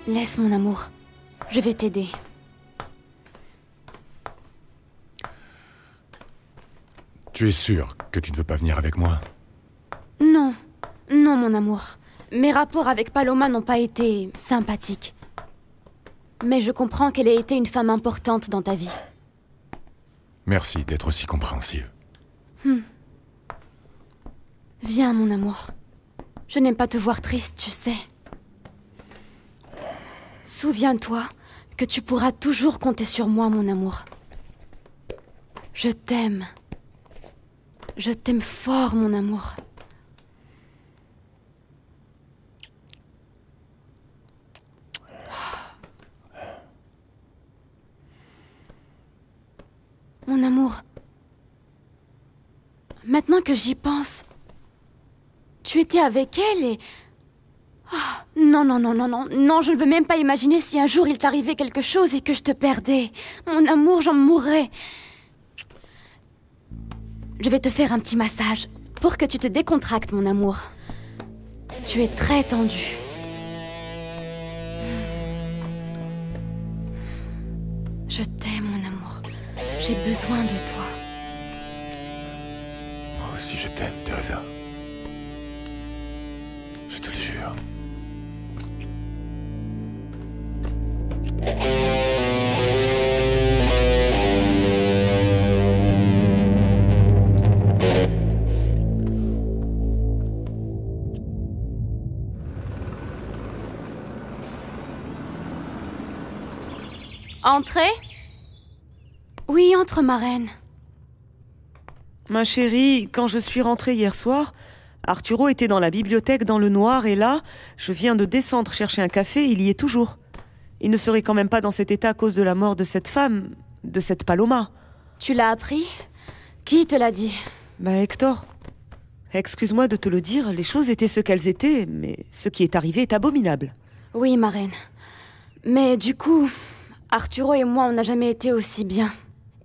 Laisse, mon amour. Je vais t'aider. Tu es sûr que tu ne veux pas venir avec moi? Non. Non, mon amour. Mes rapports avec Paloma n'ont pas été sympathiques. Mais je comprends qu'elle ait été une femme importante dans ta vie. Merci d'être aussi compréhensive. Viens, mon amour. Je n'aime pas te voir triste, tu sais. Souviens-toi que tu pourras toujours compter sur moi, mon amour. Je t'aime. Je t'aime fort, mon amour. Mon amour. Maintenant que j'y pense, tu étais avec elle et... Ah, non, non, non, non, non, non, je ne veux même pas imaginer si un jour il t'arrivait quelque chose et que je te perdais. Mon amour, j'en mourrais. Je vais te faire un petit massage pour que tu te décontractes, mon amour. Tu es très tendu. Je t'aime, mon amour. J'ai besoin de toi. Moi aussi je t'aime, Teresa. Je te le jure. Entrez? Oui, entre, ma reine. Ma chérie, quand je suis rentrée hier soir, Arturo était dans la bibliothèque dans le noir et là, je viens de descendre chercher un café, il y est toujours. Il ne serait quand même pas dans cet état à cause de la mort de cette femme, de cette Paloma. Tu l'as appris? Qui te l'a dit? Bah Hector. Excuse-moi de te le dire, les choses étaient ce qu'elles étaient, mais ce qui est arrivé est abominable. Oui, ma reine. Mais du coup, Arturo et moi, on n'a jamais été aussi bien.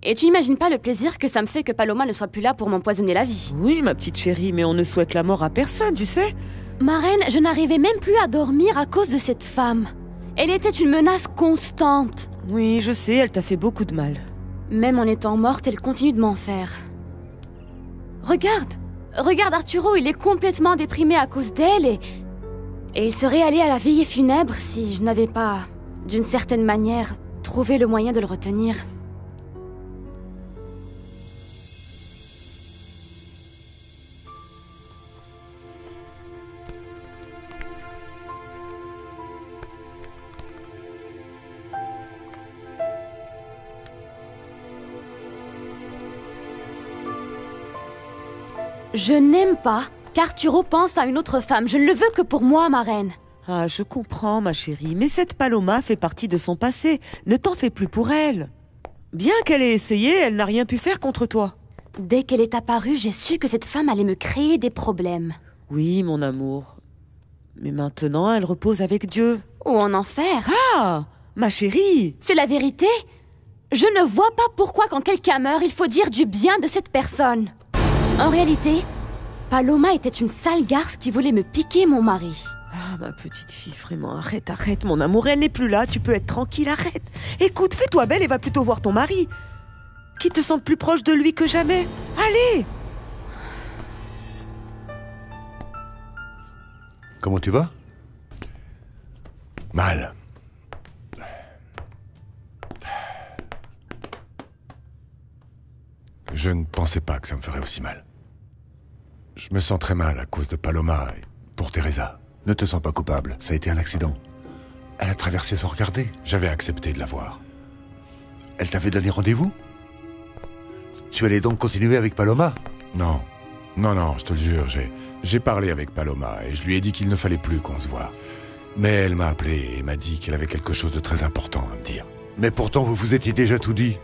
Et tu n'imagines pas le plaisir que ça me fait que Paloma ne soit plus là pour m'empoisonner la vie. Oui, ma petite chérie, mais on ne souhaite la mort à personne, tu sais. Ma reine, je n'arrivais même plus à dormir à cause de cette femme. Elle était une menace constante. Oui, je sais, elle t'a fait beaucoup de mal. Même en étant morte, elle continue de m'en faire. Regarde! Regarde Arturo, il est complètement déprimé à cause d'elle et il serait allé à la veillée funèbre si je n'avais pas, d'une certaine manière, trouvé le moyen de le retenir. Je n'aime pas qu'Arturo pense à une autre femme. Je ne le veux que pour moi, ma reine. Ah, je comprends, ma chérie, mais cette Paloma fait partie de son passé. Ne t'en fais plus pour elle. Bien qu'elle ait essayé, elle n'a rien pu faire contre toi. Dès qu'elle est apparue, j'ai su que cette femme allait me créer des problèmes. Oui, mon amour. Mais maintenant, elle repose avec Dieu. Ou en enfer. Ah, ma chérie! C'est la vérité. Je ne vois pas pourquoi quand quelqu'un meurt, il faut dire du bien de cette personne. En réalité, Paloma était une sale garce qui voulait me piquer mon mari. Ah, ma petite fille, vraiment, arrête, arrête, mon amour, elle n'est plus là, tu peux être tranquille, arrête. Écoute, fais-toi belle et va plutôt voir ton mari. Qui te sente plus proche de lui que jamais. Allez! Comment tu vas? Mal. Je ne pensais pas que ça me ferait aussi mal. Je me sens très mal à cause de Paloma et pour Teresa. Ne te sens pas coupable, ça a été un accident. Elle a traversé sans regarder. J'avais accepté de la voir. Elle t'avait donné rendez-vous? Tu allais donc continuer avec Paloma? Non. Non, non, je te le jure, j'ai parlé avec Paloma et je lui ai dit qu'il ne fallait plus qu'on se voie. Mais elle m'a appelé et m'a dit qu'elle avait quelque chose de très important à me dire. Mais pourtant, vous vous étiez déjà tout dit.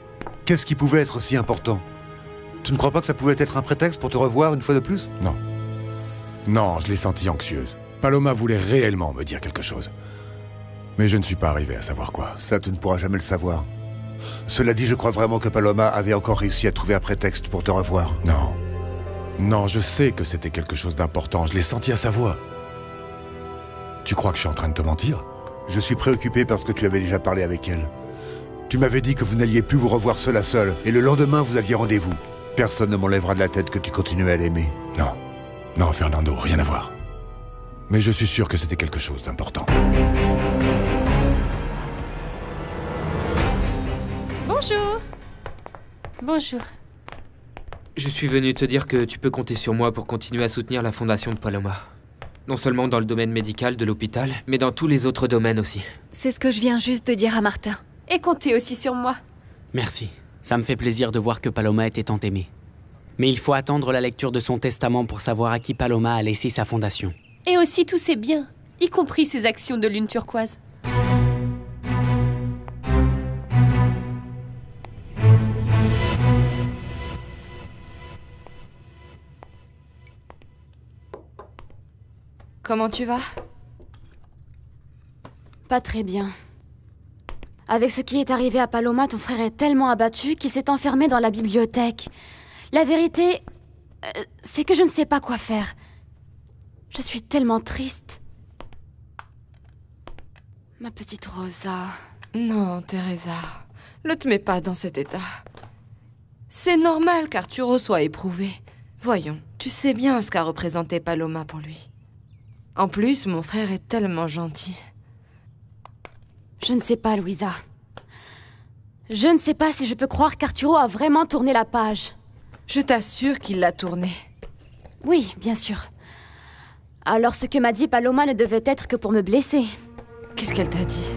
Qu'est-ce qui pouvait être si important? Tu ne crois pas que ça pouvait être un prétexte pour te revoir une fois de plus? Non. Non, je l'ai sentie anxieuse. Paloma voulait réellement me dire quelque chose. Mais je ne suis pas arrivé à savoir quoi. Ça, tu ne pourras jamais le savoir. Cela dit, je crois vraiment que Paloma avait encore réussi à trouver un prétexte pour te revoir. Non. Non, je sais que c'était quelque chose d'important. Je l'ai senti à sa voix. Tu crois que je suis en train de te mentir? Je suis préoccupé parce que tu avais déjà parlé avec elle. Tu m'avais dit que vous n'alliez plus vous revoir seul à seul, et le lendemain vous aviez rendez-vous. Personne ne m'enlèvera de la tête que tu continuais à l'aimer. Non. Non, Fernando, rien à voir. Mais je suis sûr que c'était quelque chose d'important. Bonjour. Bonjour. Je suis venu te dire que tu peux compter sur moi pour continuer à soutenir la fondation de Paloma. Non seulement dans le domaine médical de l'hôpital, mais dans tous les autres domaines aussi. C'est ce que je viens juste de dire à Martin. Et comptez aussi sur moi. Merci. Ça me fait plaisir de voir que Paloma était tant aimée. Mais il faut attendre la lecture de son testament pour savoir à qui Paloma a laissé sa fondation. Et aussi tous ses biens, y compris ses actions de lune turquoise. Comment tu vas? Pas très bien. Avec ce qui est arrivé à Paloma, ton frère est tellement abattu qu'il s'est enfermé dans la bibliothèque. La vérité, c'est que je ne sais pas quoi faire. Je suis tellement triste. Ma petite Rosa. Non, Teresa. Ne te mets pas dans cet état. C'est normal qu'Arturo soit éprouvé. Voyons, tu sais bien ce qu'a représenté Paloma pour lui. En plus, mon frère est tellement gentil. Je ne sais pas, Louisa. Je ne sais pas si je peux croire qu'Arturo a vraiment tourné la page. Je t'assure qu'il l'a tourné. Oui, bien sûr. Alors ce que m'a dit Paloma ne devait être que pour me blesser. Qu'est-ce qu'elle t'a dit?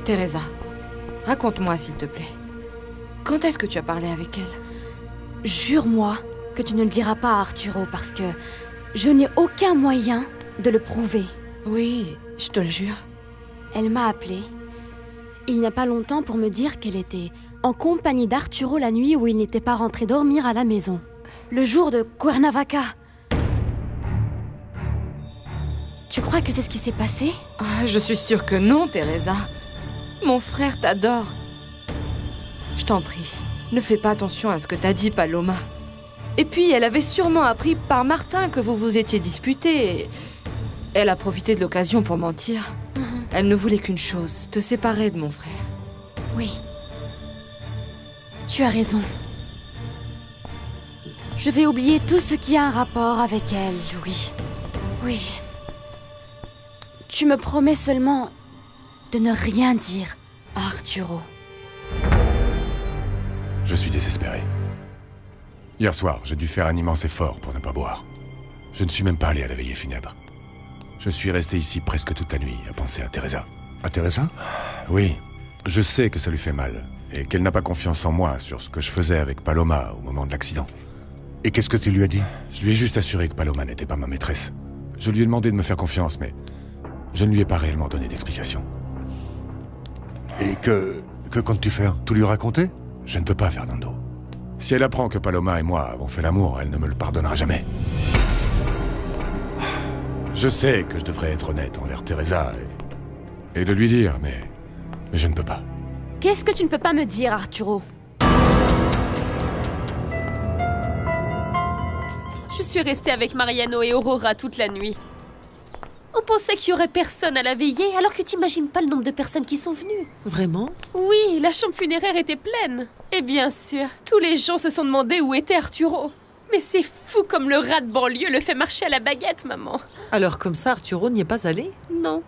Teresa, raconte-moi s'il te plaît. Quand est-ce que tu as parlé avec elle? Jure-moi que tu ne le diras pas à Arturo parce que je n'ai aucun moyen de le prouver. Oui, je te le jure. Elle m'a appelée il n'y a pas longtemps pour me dire qu'elle était en compagnie d'Arturo la nuit où il n'était pas rentré dormir à la maison. Le jour de Cuernavaca. Tu crois que c'est ce qui s'est passé? Ah, je suis sûre que non, Teresa. Mon frère t'adore. Je t'en prie, ne fais pas attention à ce que t'as dit, Paloma. Et puis, elle avait sûrement appris par Martin que vous vous étiez disputés. Et elle a profité de l'occasion pour mentir. Elle ne voulait qu'une chose, te séparer de mon frère. Oui. Tu as raison. Je vais oublier tout ce qui a un rapport avec elle, oui. Oui. Tu me promets seulement de ne rien dire à Arturo. Je suis désespéré. Hier soir, j'ai dû faire un immense effort pour ne pas boire. Je ne suis même pas allé à la veillée funèbre. Je suis resté ici presque toute la nuit à penser à Teresa. À Teresa? Oui, je sais que ça lui fait mal, et qu'elle n'a pas confiance en moi sur ce que je faisais avec Paloma au moment de l'accident. Et qu'est-ce que tu lui as dit? Je lui ai juste assuré que Paloma n'était pas ma maîtresse. Je lui ai demandé de me faire confiance, mais je ne lui ai pas réellement donné d'explication. Et que comptes-tu faire? Tout lui raconter? Je ne peux pas, Fernando. Si elle apprend que Paloma et moi avons fait l'amour, elle ne me le pardonnera jamais. Je sais que je devrais être honnête envers Teresa et le lui dire, mais je ne peux pas. Qu'est-ce que tu ne peux pas me dire, Arturo? Je suis restée avec Mariano et Aurora toute la nuit. On pensait qu'il y aurait personne à la veillée, alors que t'imagines pas le nombre de personnes qui sont venues. Vraiment? Oui, la chambre funéraire était pleine. Et bien sûr, tous les gens se sont demandé où était Arturo. Mais c'est fou comme le rat de banlieue le fait marcher à la baguette, maman. Alors comme ça, Arturo n'y est pas allé? Non.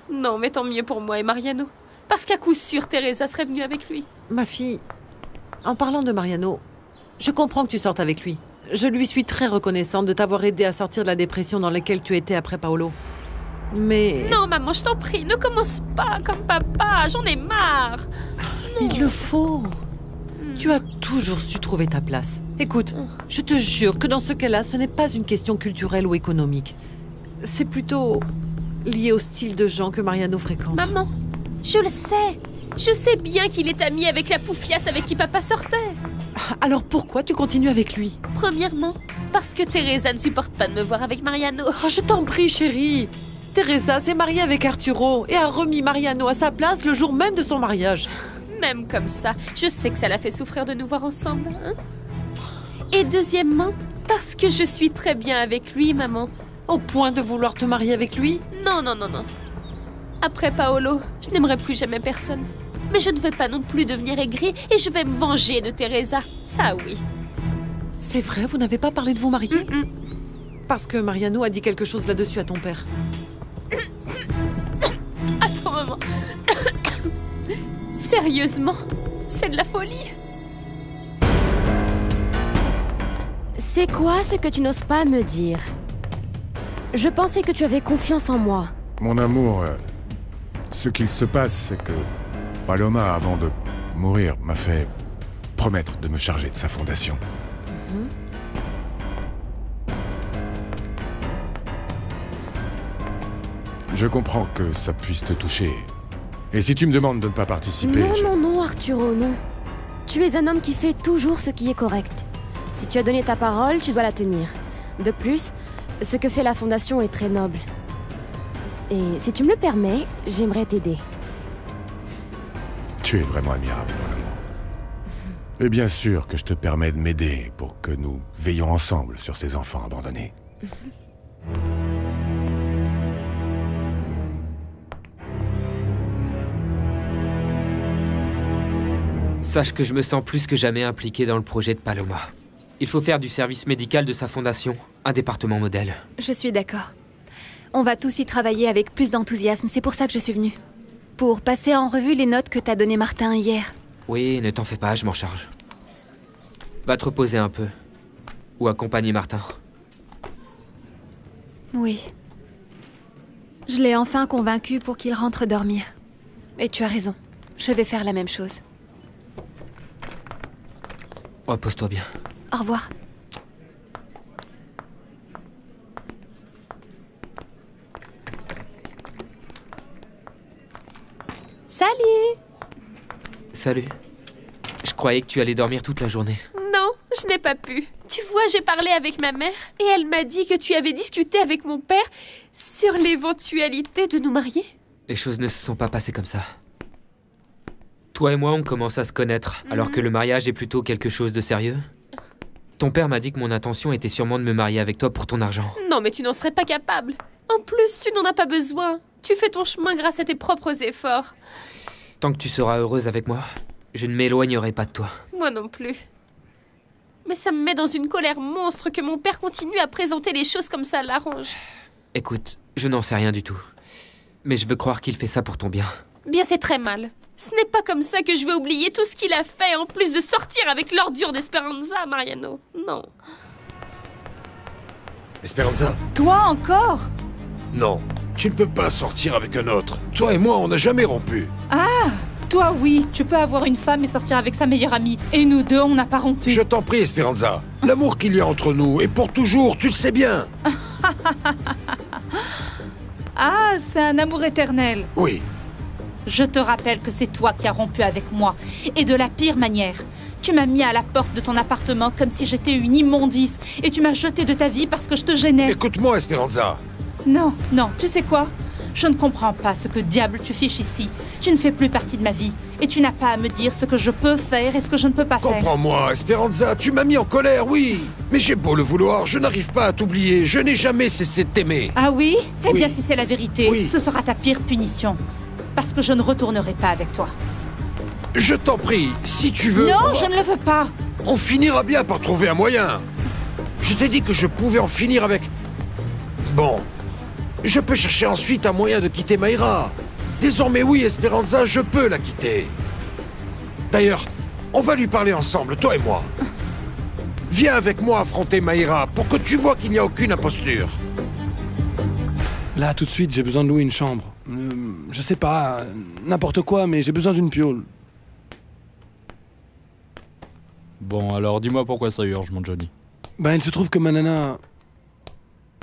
Non, mais tant mieux pour moi et Mariano. Parce qu'à coup sûr, Teresa serait venue avec lui. Ma fille, en parlant de Mariano, je comprends que tu sortes avec lui. Je lui suis très reconnaissante de t'avoir aidé à sortir de la dépression dans laquelle tu étais après Paolo. Mais... Non, maman, je t'en prie, ne commence pas comme papa, j'en ai marre. Non. Il le faut. Tu as toujours su trouver ta place. Écoute, je te jure que dans ce cas-là, ce n'est pas une question culturelle ou économique. C'est plutôt lié au style de gens que Mariano fréquente. Maman, je le sais. Je sais bien qu'il est ami avec la poufiasse avec qui papa sortait. Alors pourquoi tu continues avec lui? Premièrement, parce que Teresa ne supporte pas de me voir avec Mariano. Oh, je t'en prie, chérie. Teresa s'est mariée avec Arturo et a remis Mariano à sa place le jour même de son mariage. Même comme ça, je sais que ça l'a fait souffrir de nous voir ensemble. Hein? Et deuxièmement, parce que je suis très bien avec lui, maman. Au point de vouloir te marier avec lui? Non, non, non, non. Après Paolo, je n'aimerai plus jamais personne. Mais je ne veux pas non plus devenir aigrie et je vais me venger de Teresa. Ça, oui. C'est vrai, vous n'avez pas parlé de vous marier? Parce que Mariano a dit quelque chose là-dessus à ton père. Attends, maman. Sérieusement? C'est de la folie? C'est quoi ce que tu n'oses pas me dire? Je pensais que tu avais confiance en moi. Mon amour, ce qu'il se passe, c'est que Paloma, avant de mourir, m'a fait promettre de me charger de sa fondation. Je comprends que ça puisse te toucher. Et si tu me demandes de ne pas participer... Non, Arturo, non. Tu es un homme qui fait toujours ce qui est correct. Si tu as donné ta parole, tu dois la tenir. De plus, ce que fait la Fondation est très noble. Et si tu me le permets, j'aimerais t'aider. Tu es vraiment admirable, mon amour. Et bien sûr que je te permets de m'aider pour que nous veillions ensemble sur ces enfants abandonnés. Sache que je me sens plus que jamais impliqué dans le projet de Paloma. Il faut faire du service médical de sa fondation un département modèle. Je suis d'accord. On va tous y travailler avec plus d'enthousiasme, c'est pour ça que je suis venue. Pour passer en revue les notes que t'as données Martin hier. Oui, ne t'en fais pas, je m'en charge. Va te reposer un peu. Ou accompagner Martin. Oui. Je l'ai enfin convaincu pour qu'il rentre dormir. Et tu as raison, je vais faire la même chose. Repose-toi bien. Au revoir. Salut! Salut. Je croyais que tu allais dormir toute la journée. Non, je n'ai pas pu. Tu vois, j'ai parlé avec ma mère et elle m'a dit que tu avais discuté avec mon père sur l'éventualité de nous marier. Les choses ne se sont pas passées comme ça. Toi et moi, on commence à se connaître, alors que le mariage est plutôt quelque chose de sérieux. Ton père m'a dit que mon intention était sûrement de me marier avec toi pour ton argent. Non, mais tu n'en serais pas capable. En plus, tu n'en as pas besoin. Tu fais ton chemin grâce à tes propres efforts. Tant que tu seras heureuse avec moi, je ne m'éloignerai pas de toi. Moi non plus. Mais ça me met dans une colère monstre que mon père continue à présenter les choses comme ça l'arrange. Écoute, je n'en sais rien du tout. Mais je veux croire qu'il fait ça pour ton bien. Bien, c'est très mal. Ce n'est pas comme ça que je vais oublier tout ce qu'il a fait, en plus de sortir avec l'ordure d'Esperanza, Mariano. Non. Esperanza? Toi encore? Non, tu ne peux pas sortir avec un autre. Toi et moi, on n'a jamais rompu. Ah, toi oui, tu peux avoir une femme et sortir avec sa meilleure amie. Et nous deux, on n'a pas rompu. Je t'en prie, Esperanza. L'amour qu'il y a entre nous est pour toujours, tu le sais bien. Ah, c'est un amour éternel. Oui. Je te rappelle que c'est toi qui as rompu avec moi. Et de la pire manière. Tu m'as mis à la porte de ton appartement comme si j'étais une immondice. Et tu m'as jeté de ta vie parce que je te gênais. Écoute-moi, Esperanza. Non, non, tu sais quoi? Je ne comprends pas ce que diable tu fiches ici. Tu ne fais plus partie de ma vie. Et tu n'as pas à me dire ce que je peux faire et ce que je ne peux pas faire. Comprends-moi, Esperanza, tu m'as mis en colère, oui. Mais j'ai beau le vouloir, je n'arrive pas à t'oublier. Je n'ai jamais cessé de t'aimer. Ah oui? Eh Oui. bien, si c'est la vérité, Oui. ce sera ta pire punition. Parce que je ne retournerai pas avec toi. Je t'en prie, si tu veux... Non, je ne le veux pas. On finira bien par trouver un moyen. Je t'ai dit que je pouvais en finir avec... Bon, je peux chercher ensuite un moyen de quitter Mayra. Désormais, oui, Esperanza, je peux la quitter. D'ailleurs, on va lui parler ensemble, toi et moi. Viens avec moi affronter Mayra pour que tu vois qu'il n'y a aucune imposture. Là, tout de suite, j'ai besoin de louer une chambre. Je sais pas, n'importe quoi, mais j'ai besoin d'une piole. Bon, alors dis-moi pourquoi ça urge, mon Johnny. Ben, il se trouve que ma nana...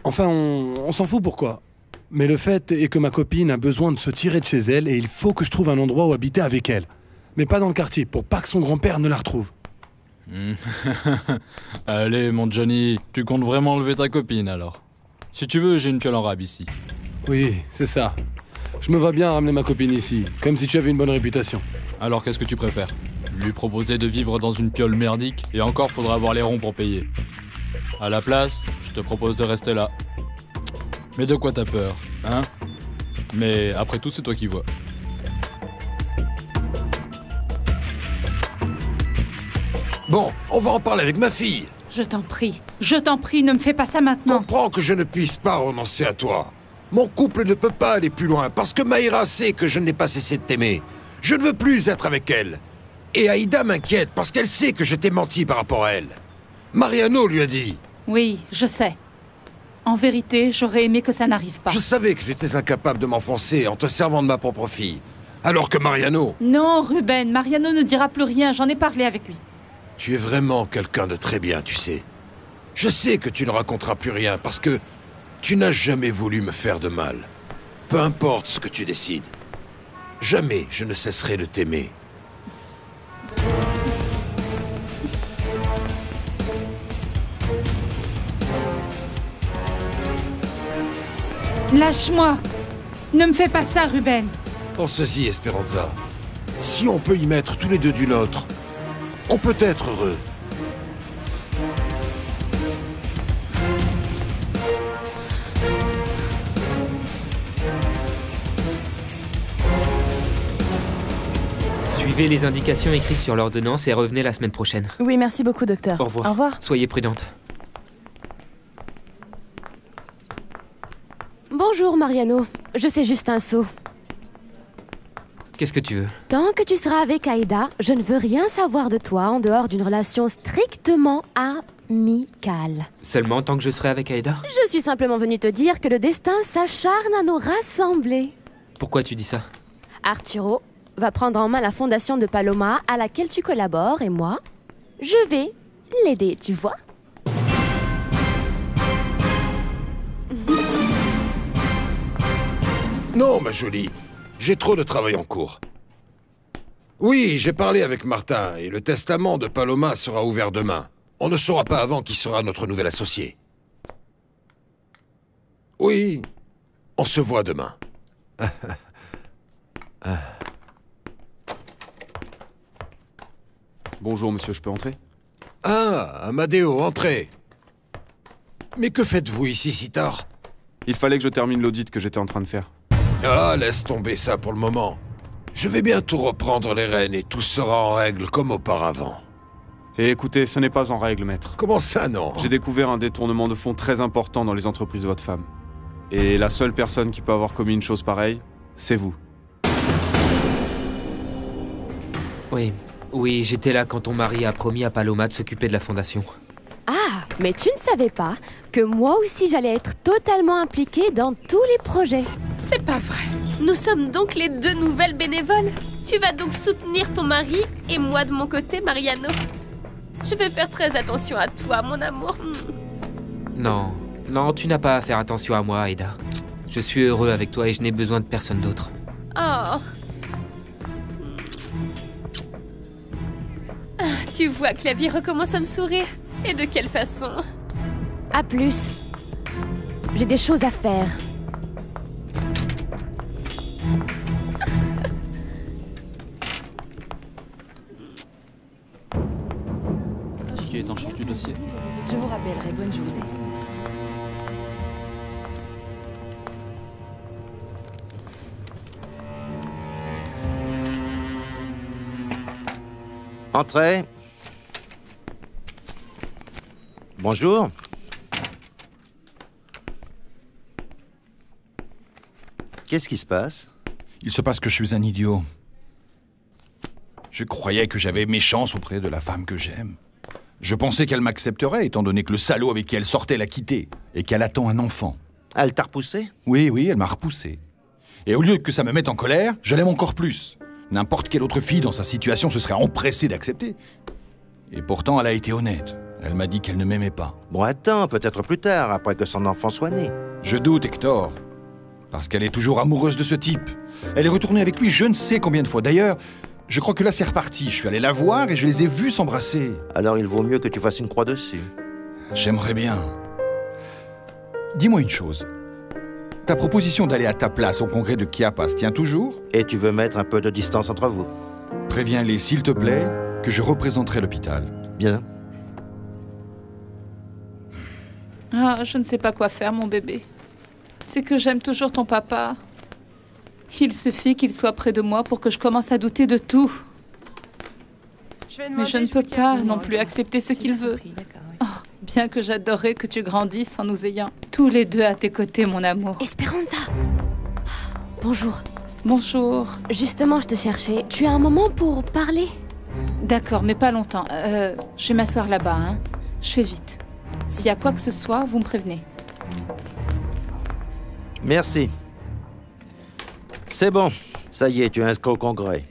Enfin, on s'en fout pourquoi. Mais le fait est que ma copine a besoin de se tirer de chez elle et il faut que je trouve un endroit où habiter avec elle. Mais pas dans le quartier, pour pas que son grand-père ne la retrouve. Allez, mon Johnny, tu comptes vraiment enlever ta copine, alors. Si tu veux, j'ai une piole en rab ici. Oui, c'est ça. Je me vois bien ramener ma copine ici, comme si tu avais une bonne réputation. Alors qu'est-ce que tu préfères? Lui proposer de vivre dans une piole merdique, et encore faudra avoir les ronds pour payer. À la place, je te propose de rester là. Mais de quoi t'as peur, hein? Mais après tout, c'est toi qui vois. Bon, on va en parler avec ma fille. Je t'en prie, ne me fais pas ça maintenant. Comprends que je ne puisse pas renoncer à toi. Mon couple ne peut pas aller plus loin, parce que Mayra sait que je n'ai pas cessé de t'aimer. Je ne veux plus être avec elle. Et Aïda m'inquiète, parce qu'elle sait que je t'ai menti par rapport à elle. Mariano lui a dit. Oui, je sais. En vérité, j'aurais aimé que ça n'arrive pas. Je savais que tu étais incapable de m'enfoncer en te servant de ma propre fille. Alors que Mariano... Non, Ruben, Mariano ne dira plus rien, j'en ai parlé avec lui. Tu es vraiment quelqu'un de très bien, tu sais. Je sais que tu ne raconteras plus rien, parce que tu n'as jamais voulu me faire de mal. Peu importe ce que tu décides. Jamais je ne cesserai de t'aimer. Lâche-moi! Ne me fais pas ça, Ruben! Pense-y, Esperanza. Si on peut y mettre tous les deux du nôtre, on peut être heureux. Suivez les indications écrites sur l'ordonnance et revenez la semaine prochaine. Oui, merci beaucoup, docteur. Au revoir. Au revoir. Soyez prudente. Bonjour, Mariano. Je fais juste un saut. Qu'est-ce que tu veux? Tant que tu seras avec Aïda, je ne veux rien savoir de toi en dehors d'une relation strictement amicale. Seulement tant que je serai avec Aïda? Je suis simplement venue te dire que le destin s'acharne à nous rassembler. Pourquoi tu dis ça? Arturo va prendre en main la fondation de Paloma à laquelle tu collabores et moi, je vais l'aider, tu vois? Non, ma jolie. J'ai trop de travail en cours. Oui, j'ai parlé avec Martin et le testament de Paloma sera ouvert demain. On ne saura pas avant qui sera notre nouvel associé. Oui, on se voit demain. Bonjour, monsieur, je peux entrer? Ah, Amadeo, entrez. Mais que faites-vous ici si tard? Il fallait que je termine l'audit que j'étais en train de faire. Ah, laisse tomber ça pour le moment. Je vais bientôt reprendre les rênes et tout sera en règle comme auparavant. Et écoutez, ce n'est pas en règle, maître. Comment ça, non? J'ai découvert un détournement de fonds très important dans les entreprises de votre femme. Et la seule personne qui peut avoir commis une chose pareille, c'est vous. Oui, j'étais là quand ton mari a promis à Paloma de s'occuper de la fondation. Ah, mais tu ne savais pas que moi aussi j'allais être totalement impliquée dans tous les projets. C'est pas vrai. Nous sommes donc les deux nouvelles bénévoles. Tu vas donc soutenir ton mari et moi de mon côté, Mariano. Je vais faire très attention à toi, mon amour. Non, tu n'as pas à faire attention à moi, Aïda. Je suis heureux avec toi et je n'ai besoin de personne d'autre. Oh. Tu vois que la vie recommence à me sourire. Et de quelle façon? À plus. J'ai des choses à faire. Qui est en charge du dossier? Je vous rappellerai. Bonne journée. Entrez. Bonjour. Qu'est-ce qui se passe? Il se passe que je suis un idiot. Je croyais que j'avais mes chances auprès de la femme que j'aime. Je pensais qu'elle m'accepterait, étant donné que le salaud avec qui elle sortait l'a quittée, et qu'elle attend un enfant. Elle t'a repoussé? Oui, elle m'a repoussé. Et au lieu que ça me mette en colère, je l'aime encore plus. N'importe quelle autre fille dans sa situation se serait empressée d'accepter. Et pourtant, elle a été honnête. Elle m'a dit qu'elle ne m'aimait pas. Bon, attends, peut-être plus tard, après que son enfant soit né. Je doute, Hector. Parce qu'elle est toujours amoureuse de ce type. Elle est retournée avec lui je ne sais combien de fois. D'ailleurs, je crois que là c'est reparti. Je suis allé la voir et je les ai vus s'embrasser. Alors il vaut mieux que tu fasses une croix dessus. J'aimerais bien. Dis-moi une chose. Ta proposition d'aller à ta place au congrès de Chiapas tient toujours? Et tu veux mettre un peu de distance entre vous? Préviens-les, s'il te plaît, que je représenterai l'hôpital. Bien. Ah, je ne sais pas quoi faire, mon bébé. C'est que j'aime toujours ton papa. Il suffit qu'il soit près de moi pour que je commence à douter de tout. Mais je ne peux pas non plus accepter ce qu'il veut. Oh, bien que j'adorerais que tu grandisses en nous ayant tous les deux à tes côtés, mon amour. Esperanza. Bonjour. Bonjour. Justement, je te cherchais. Tu as un moment pour parler? D'accord, mais pas longtemps. Je vais m'asseoir là-bas, hein. Je fais vite. S'il y a quoi que ce soit, vous me prévenez. Merci. C'est bon. Ça y est, tu es inscrit au congrès.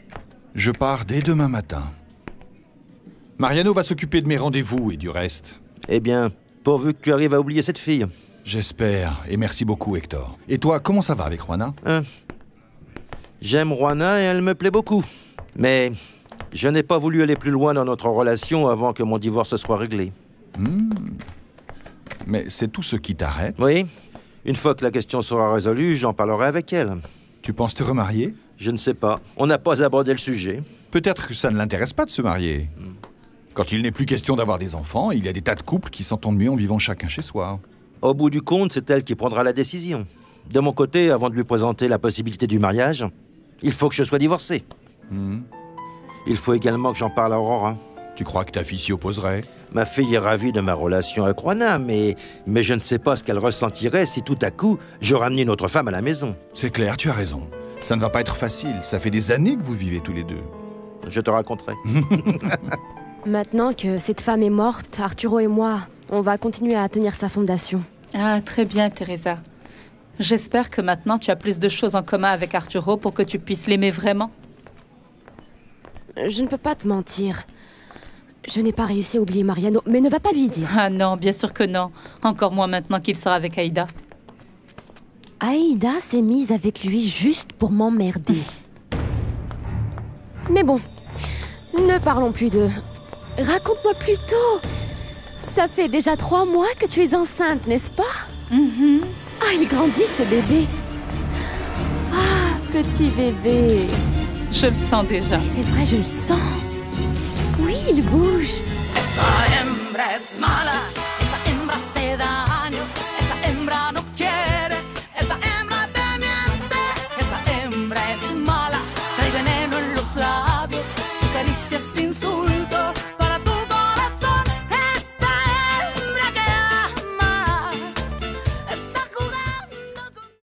Je pars dès demain matin. Mariano va s'occuper de mes rendez-vous et du reste. Eh bien, pourvu que tu arrives à oublier cette fille. J'espère, et merci beaucoup, Hector. Et toi, comment ça va avec Juana? J'aime Juana et elle me plaît beaucoup. Mais je n'ai pas voulu aller plus loin dans notre relation avant que mon divorce soit réglé. Mais c'est tout ce qui t'arrête? Oui. Une fois que la question sera résolue, j'en parlerai avec elle. Tu penses te remarier? Je ne sais pas. On n'a pas abordé le sujet. Peut-être que ça ne l'intéresse pas de se marier. Quand il n'est plus question d'avoir des enfants, il y a des tas de couples qui s'entendent mieux en vivant chacun chez soi. Au bout du compte, c'est elle qui prendra la décision. De mon côté, avant de lui présenter la possibilité du mariage, il faut que je sois divorcé. Il faut également que j'en parle à Aurora. Tu crois que ta fille s'y opposerait? Ma fille est ravie de ma relation avec Juana, mais je ne sais pas ce qu'elle ressentirait si tout à coup, je ramenais une autre femme à la maison. C'est clair, tu as raison. Ça ne va pas être facile. Ça fait des années que vous vivez tous les deux. Je te raconterai. Maintenant que cette femme est morte, Arturo et moi, on va continuer à tenir sa fondation. Ah, très bien, Teresa. J'espère que maintenant tu as plus de choses en commun avec Arturo pour que tu puisses l'aimer vraiment. Je ne peux pas te mentir. Je n'ai pas réussi à oublier Mariano, mais ne va pas lui dire. Ah non, bien sûr que non. Encore moins maintenant qu'il sera avec Aïda. Aïda s'est mise avec lui juste pour m'emmerder. Mais bon, ne parlons plus d'eux. Raconte-moi plutôt. Ça fait déjà 3 mois que tu es enceinte, n'est-ce pas? Ah, il grandit ce bébé. Ah, petit bébé. Je le sens déjà. Oui, c'est vrai, je le sens. Oui, il bouge. Esa hembra es mala.